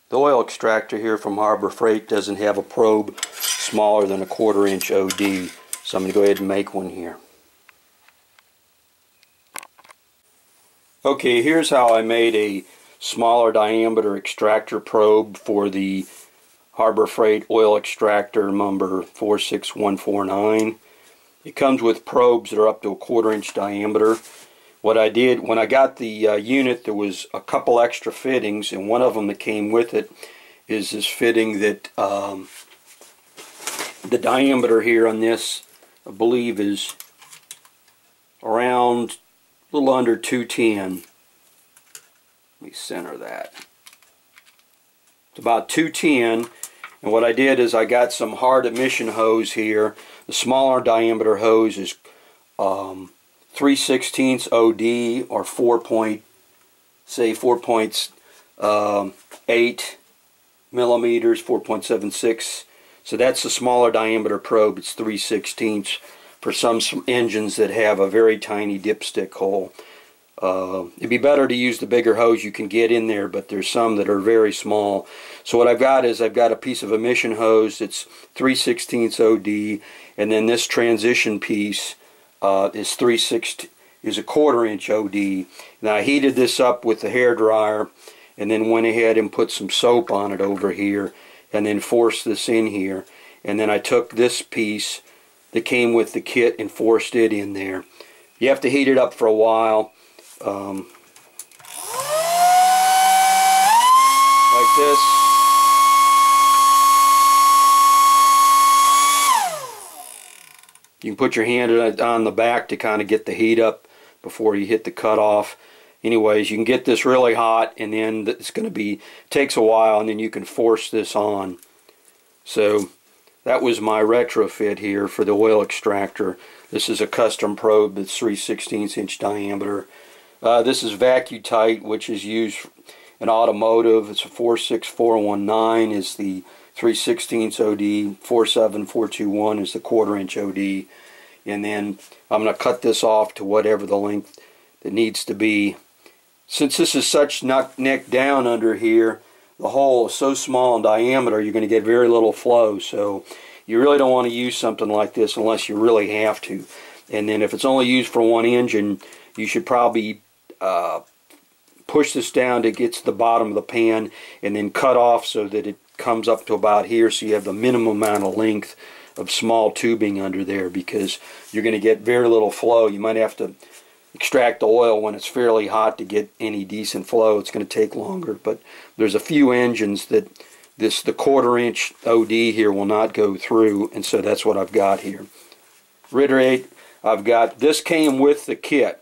The oil extractor here from Harbor Freight doesn't have a probe smaller than a 1/4 inch OD, so I'm going to go ahead and make one here. Okay, here's how I made a smaller diameter extractor probe for the Harbor Freight oil extractor number 46149. It comes with probes that are up to a 1/4 inch diameter. What I did, when I got the unit, there was a couple extra fittings, and one of them that came with it is this fitting that the diameter here on this, I believe, is around a little under 210. Let me center that. It's about 210, and what I did is I got some hard emission hose here. The smaller diameter hose is 3/16 OD, or 4.8 millimeters, 4.76. So that's the smaller diameter probe. It's 3/16 for some engines that have a very tiny dipstick hole. It'd be better to use the bigger hose you can get in there, but there's some that are very small. So what I've got is I've got a piece of emission hose that's 3/16 OD, and then this transition piece is 1/4 inch OD. Now I heated this up with the hair dryer, and then went ahead and put some soap on it over here, and then forced this in here. And then I took this piece that came with the kit and forced it in there. You have to heat it up for a while, like this. You can put your hand on the back to kind of get the heat up before you hit the cutoff. Anyways, you can get this really hot, and then it's going to be, takes a while, and then you can force this on. So that was my retrofit here for the oil extractor. This is a custom probe that's 3/16 inch diameter. This is vacuum tight, which is used in automotive. It's a 46419 is the 3/16 OD, 47421 is the 1/4 inch OD. And then I'm going to cut this off to whatever the length that needs to be. Since this is such neck down under here, the hole is so small in diameter, you're going to get very little flow. So you really don't want to use something like this unless you really have to. And then if it's only used for one engine, you should probably push this down to get to the bottom of the pan, and then cut off so that it comes up to about here, so you have the minimum amount of length of small tubing under there, because you're going to get very little flow. You might have to extract the oil when it's fairly hot to get any decent flow. It's going to take longer, but there's a few engines that the 1/4 inch OD here will not go through, and so that's what I've got here. Reiterate, I've got, this came with the kit,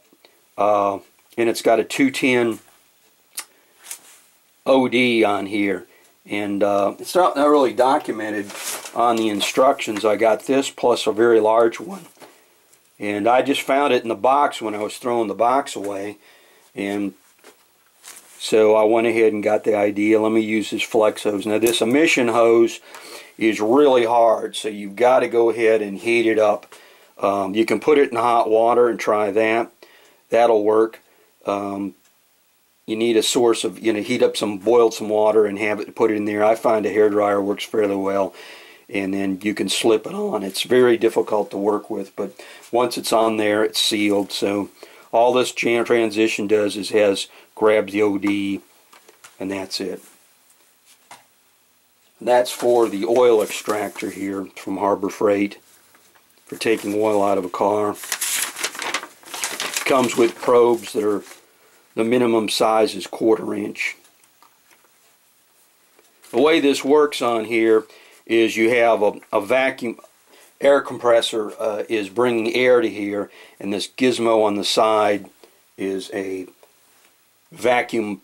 and it's got a 210 OD on here, and it's not really documented on the instructions. I got this plus a very large one, and I just found it in the box when I was throwing the box away, and so I went ahead and got the idea, let me use this flex hose. Now this emission hose is really hard, so you've got to go ahead and heat it up. You can put it in hot water and try that. That'll work. You need a source of, heat up boil some water and have it, put it in there. I find a hairdryer works fairly well, and then you can slip it on. It's very difficult to work with, but once it's on there, it's sealed. So all this transition does is grabs the OD, and that's it. And that's for the oil extractor here from Harbor Freight for taking oil out of a car. It comes with probes that are, the minimum size is 1/4 inch. The way this works on here is you have a vacuum air compressor is bringing air to here, and this gizmo on the side is a vacuum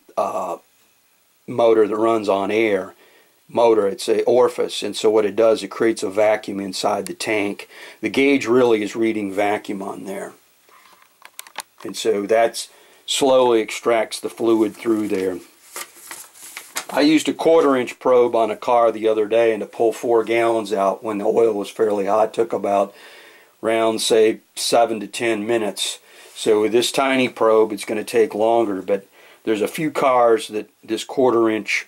motor that runs on air motor. It's a orifice, and so what it does, it creates a vacuum inside the tank. The gauge really is reading vacuum on there, and so that's slowly extracts the fluid through there. I used a 1/4 inch probe on a car the other day, and to pull 4 gallons out when the oil was fairly hot took about around, say, 7 to 10 minutes. So with this tiny probe, it's going to take longer, but there's a few cars that this 1/4 inch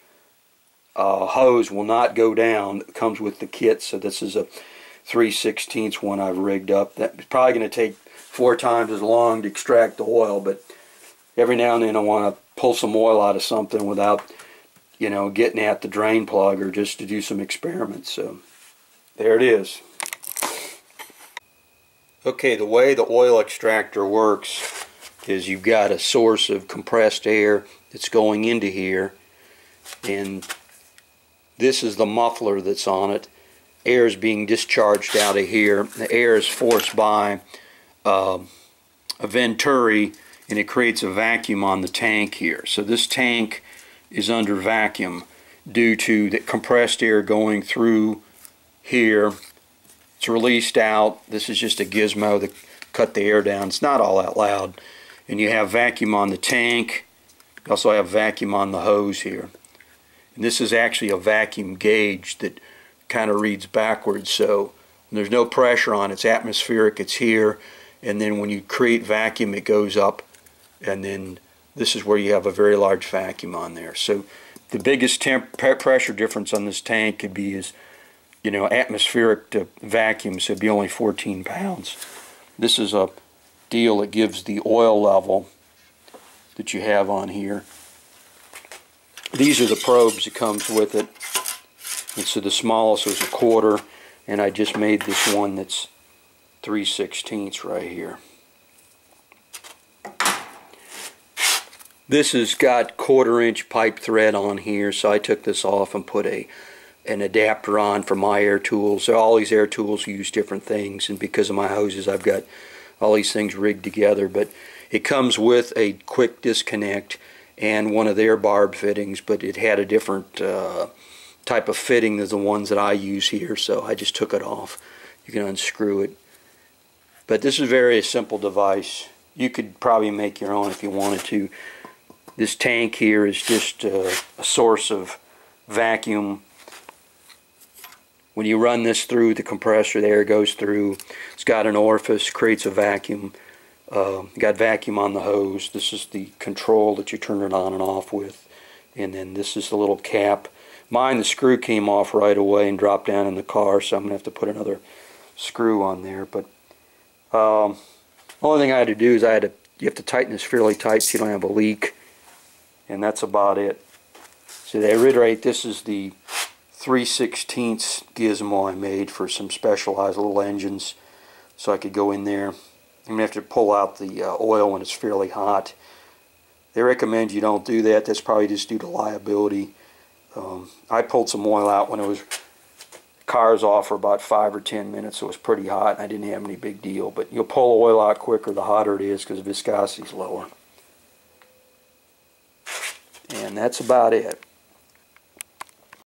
hose will not go down. It comes with the kit, so this is a 3/16 one I've rigged up. That's probably going to take 4 times as long to extract the oil, but every now and then I want to pull some oil out of something without, you know, getting at the drain plug, or just to do some experiments. So there it is. Okay, the way the oil extractor works is you've got a source of compressed air that's going into here, and this is the muffler that's on it. Air is being discharged out of here. The air is forced by a venturi, and it creates a vacuum on the tank here. So this tank is under vacuum due to the compressed air going through here. It's released out. This is just a gizmo to cut the air down. It's not all that loud. And you have vacuum on the tank. You also have vacuum on the hose here. And this is actually a vacuum gauge that kind of reads backwards, so there's no pressure on it. It's atmospheric. It's here, and then when you create vacuum, it goes up, and then this is where you have a very large vacuum on there. So the biggest pressure difference on this tank could be you know, atmospheric to vacuum, so it'd be only 14 pounds. This is a deal that gives the oil level that you have on here. These are the probes that comes with it. And so the smallest was 1/4, and I just made this one that's 3/16 right here. This has got 1/4-inch pipe thread on here, so I took this off and put an adapter on for my air tools. So all these air tools use different things, and because of my hoses I've got all these things rigged together. But it comes with a quick disconnect and one of their barb fittings, but it had a different type of fitting than the ones that I use here, so I just took it off. You can unscrew it. But this is a very simple device. You could probably make your own if you wanted to. This tank here is just a source of vacuum. When you run this through the compressor, the air goes through. It's got an orifice, creates a vacuum. Got vacuum on the hose. This is the control that you turn it on and off with. And then this is the little cap. Mine, the screw came off right away and dropped down in the car, so I'm going to have to put another screw on there. But the only thing I had to do is you have to tighten this fairly tight so you don't have a leak. And that's about it. So to reiterate, this is the 3/16 gizmo I made for some specialized little engines, so I could go in there. I'm going to have to pull out the oil when it's fairly hot. They recommend you don't do that. That's probably just due to liability. I pulled some oil out when it was cars off for about 5 or 10 minutes, so it was pretty hot, and I didn't have any big deal. But you'll pull oil out quicker the hotter it is because the viscosity is lower. And that's about it.